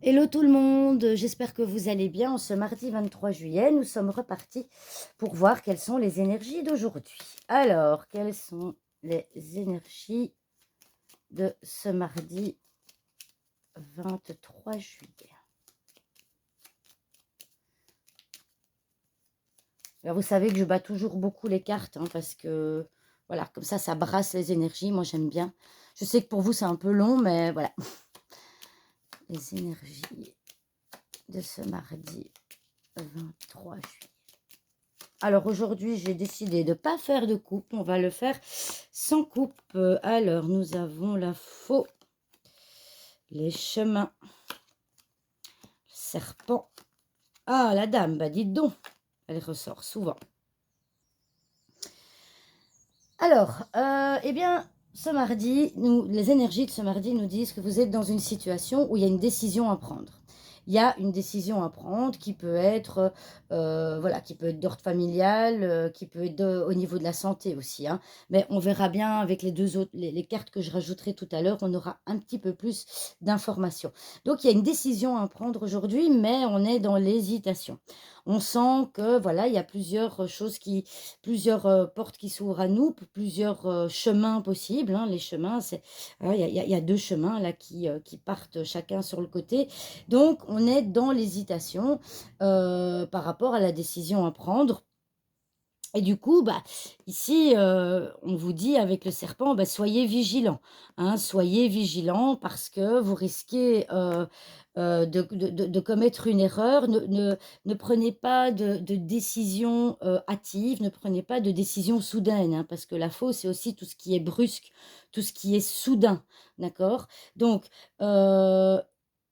Hello tout le monde, j'espère que vous allez bien. Ce mardi 23 juillet, nous sommes repartis pour voir quelles sont les énergies d'aujourd'hui. Alors, quelles sont les énergies de ce mardi 23 juillet? Alors, vous savez que je bats toujours beaucoup les cartes, parce que, voilà, comme ça brasse les énergies. Moi, j'aime bien. Je sais que pour vous, c'est un peu long, mais voilà. Les énergies de ce mardi 23 juillet. Alors aujourd'hui, j'ai décidé de ne pas faire de coupe. On va le faire sans coupe. Alors, nous avons la faux, les chemins, le serpent. Ah, la dame, bah dites donc, elle ressort souvent. Alors, eh bien, ce mardi, les énergies de ce mardi nous disent que vous êtes dans une situation où il y a une décision à prendre. Il y a une décision à prendre qui peut être, voilà, qui peut être d'ordre familial, qui peut être au niveau de la santé aussi, hein. Mais on verra bien avec les deux autres, les cartes que je rajouterai tout à l'heure, on aura un petit peu plus d'informations. Donc, il y a une décision à prendre aujourd'hui, mais on est dans l'hésitation. On sent que, voilà, il y a plusieurs choses plusieurs portes qui s'ouvrent à nous, plusieurs chemins possibles, hein. Les chemins, c'est, voilà, il y a deux chemins là qui partent chacun sur le côté. Donc, on est dans l'hésitation par rapport à la décision à prendre. Et du coup, bah, ici, on vous dit avec le serpent, bah, soyez vigilants, hein, soyez vigilants parce que vous risquez de commettre une erreur. Ne prenez pas de décision hâtive, ne prenez pas de décision soudaine, hein, parce que la faux, c'est aussi tout ce qui est brusque, tout ce qui est soudain, d'accord? Donc, euh,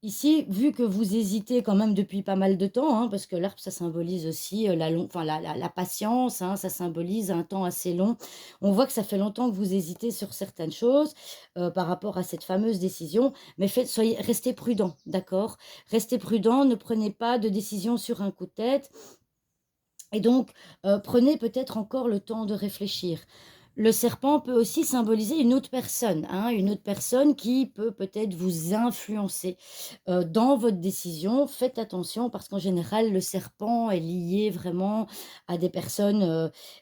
ici, vu que vous hésitez quand même depuis pas mal de temps, hein, parce que l'arbre, ça symbolise aussi enfin, la patience, hein, ça symbolise un temps assez long. On voit que ça fait longtemps que vous hésitez sur certaines choses par rapport à cette fameuse décision, mais restez prudent, d'accord? Restez prudent, ne prenez pas de décision sur un coup de tête. Et donc, prenez peut-être encore le temps de réfléchir. Le serpent peut aussi symboliser une autre personne, hein, une autre personne qui peut peut-être vous influencer dans votre décision. Faites attention parce qu'en général, le serpent est lié vraiment à des personnes,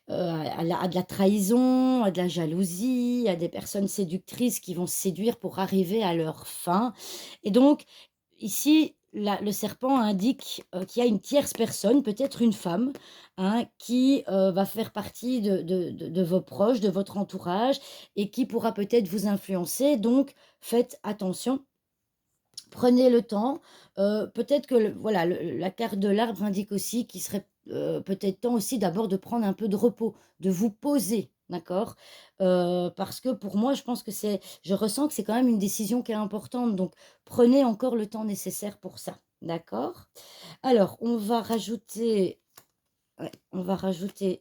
à de la trahison, à de la jalousie, à des personnes séductrices qui vont séduire pour arriver à leur fin. Et donc, ici, le serpent indique qu'il y a une tierce personne, peut-être une femme, hein, qui va faire partie de vos proches, de votre entourage, et qui pourra peut-être vous influencer. Donc, faites attention. Prenez le temps. Peut-être que voilà, la carte de l'arbre indique aussi qu'il serait peut-être temps aussi d'abord de prendre un peu de repos, de vous poser, d'accord? Parce que pour moi, je ressens que c'est quand même une décision qui est importante. Donc, prenez encore le temps nécessaire pour ça, d'accord? Alors, on va rajouter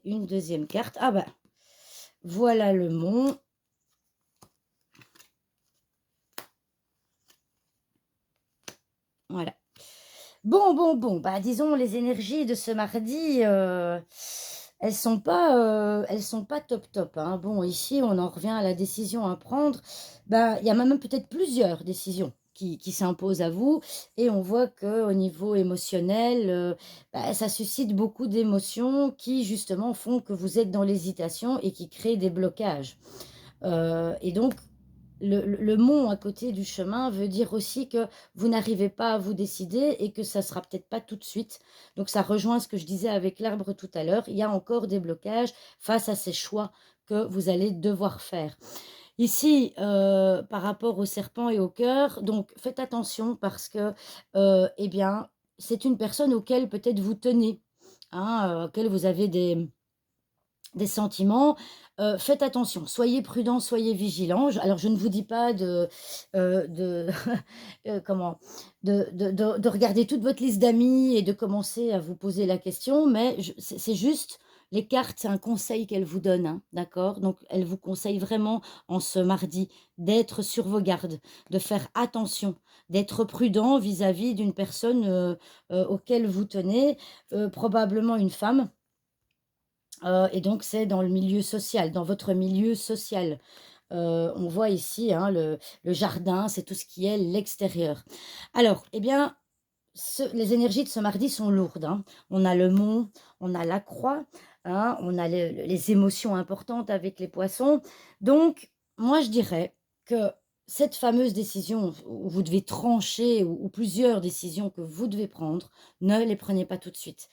une deuxième carte. Ah bah, voilà le mont. Voilà. Bon, bon, bon, bah, disons les énergies de ce mardi, elles sont pas top, top, hein. Bon, ici, on en revient à la décision à prendre. Bah, il y a même peut-être plusieurs décisions qui s'imposent à vous et on voit qu'au niveau émotionnel, bah, ça suscite beaucoup d'émotions qui, justement, font que vous êtes dans l'hésitation et qui créent des blocages. Et donc le mont à côté du chemin veut dire aussi que vous n'arrivez pas à vous décider et que ça sera peut-être pas tout de suite. Donc ça rejoint ce que je disais avec l'arbre tout à l'heure. Il y a encore des blocages face à ces choix que vous allez devoir faire. Ici, par rapport au serpent et au cœur, donc faites attention parce que, eh bien, c'est une personne auquel peut-être vous tenez, hein, auquel vous avez des sentiments. Faites attention, soyez prudents, soyez vigilants. Alors je ne vous dis pas de comment? De regarder toute votre liste d'amis et de commencer à vous poser la question, mais c'est juste les cartes, c'est un conseil qu'elles vous donnent, hein, d'accord? Donc elles vous conseillent vraiment en ce mardi d'être sur vos gardes, de faire attention, d'être prudent vis-à-vis d'une personne, auquel vous tenez, probablement une femme. Et donc c'est dans le milieu social, dans votre milieu social. On voit ici, hein, le jardin, c'est tout ce qui est l'extérieur. Alors, eh bien, les énergies de ce mardi sont lourdes, hein. On a le mont, on a la croix, hein, on a les émotions importantes avec les poissons. Donc, moi, je dirais que cette fameuse décision où vous devez trancher ou plusieurs décisions que vous devez prendre, ne les prenez pas tout de suite.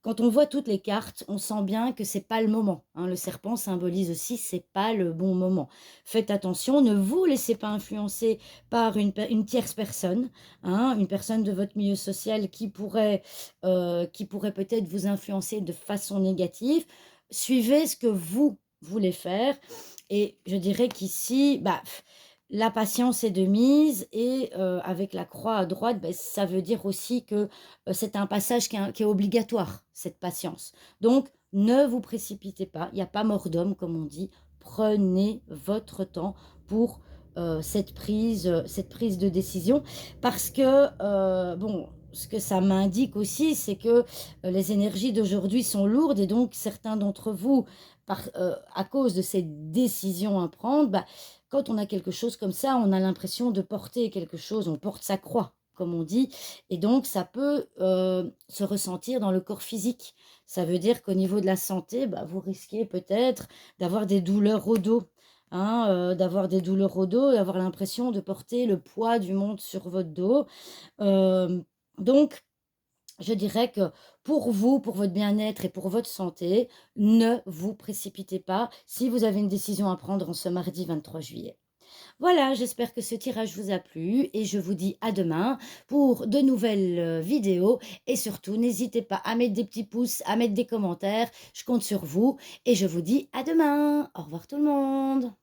Quand on voit toutes les cartes, on sent bien que c'est pas le moment, hein. Le serpent symbolise aussi c'est pas le bon moment. Faites attention, ne vous laissez pas influencer par une tierce personne, hein, une personne de votre milieu social qui pourrait peut-être vous influencer de façon négative. Suivez ce que vous voulez faire et je dirais qu'ici, bah, la patience est de mise et avec la croix à droite, beh, ça veut dire aussi que c'est un passage qui est obligatoire, cette patience. Donc, ne vous précipitez pas, il y a pas mort d'homme comme on dit. Prenez votre temps pour, cette prise de décision parce que, bon, ce que ça m'indique aussi, c'est que, les énergies d'aujourd'hui sont lourdes et donc certains d'entre vous, à cause de cette décision à prendre, bah, quand on a quelque chose comme ça, on a l'impression de porter quelque chose, on porte sa croix, comme on dit et donc ça peut, se ressentir dans le corps physique. Ça veut dire qu'au niveau de la santé, bah, vous risquez peut-être d'avoir des douleurs au dos, hein, d'avoir des douleurs au dos et avoir l'impression de porter le poids du monde sur votre dos. Donc je dirais que pour vous, pour votre bien-être et pour votre santé, ne vous précipitez pas si vous avez une décision à prendre en ce mardi 23 juillet. Voilà, j'espère que ce tirage vous a plu et je vous dis à demain pour de nouvelles vidéos et surtout n'hésitez pas à mettre des petits pouces, à mettre des commentaires, je compte sur vous et je vous dis à demain. Au revoir tout le monde.